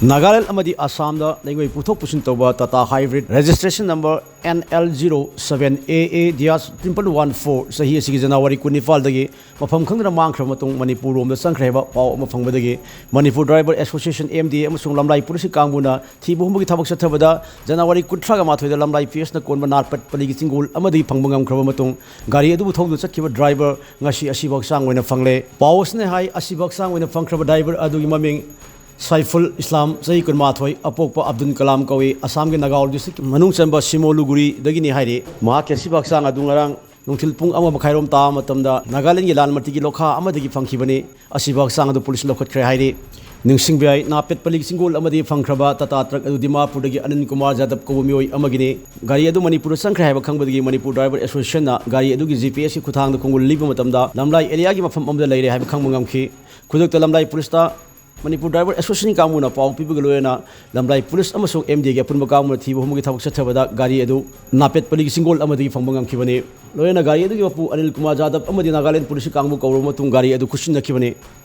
Nagaland amadi Assam da lengoi puthok pusin toba Tata Hybrid registration number NL07AA Dias 114 sahi asigi January 25 dagi mafam khangna mangkhra matung Manipur rom da sangkhreba paw mafang badagi Manipur Driver Association MDA amasung lamlai pulisi kangmuna thibu humgi thabak sathabada January 13 ga mathoi da lamlai PS na konba narpat paligi singol amadi phangbangam khra matung gari adu thokdu chakhiba driver ngasi Ashiba Hakchang oina phangle paws ne hai Ashiba Hakchang oina phangkhra driver adu maming Saiful Islam Sahi Kunmathoi Apokpa Abdul Kalam Kawi Assam ke Nagaul district Manung Chamba Simoluguri Dagini Hairi Ma Kersi Baksang Adungarang Nungtil Pung Ama Bakhairom Ta Matamda Nagaland Gilan Martigi Lokha Amadagi Phangkhibani Ashiba Baksang Adu Police Lokhat Khre Hairi Ningsing Bai Napet Palik Singol Amadi Phangkhraba Tata Truck Adu Dimapur Dagi Anand Kumar Jadab Kawmioi Amagini Gari Adu Manipur Sangkhra Haiba Khangbadagi Manipur Driver Association na Gari Adu gi GPS ki Khuthang da Khongul Liba Matamda Lamlai area gi mafam amda leire haiba khangmangamkhi Khudok ta Lamlai Police ta Manipur Driver Association kamuna pau pibugaloena lamlai police amasung MD ge punba kamuna thibu humugi thabak sathabada gari adu napet paligi singol amadi fangbangam khibani loena gari adu ge pu Anil Kumar Jadab amadi Nagaland police kangmu kawro matung gari adu khusin nakhibani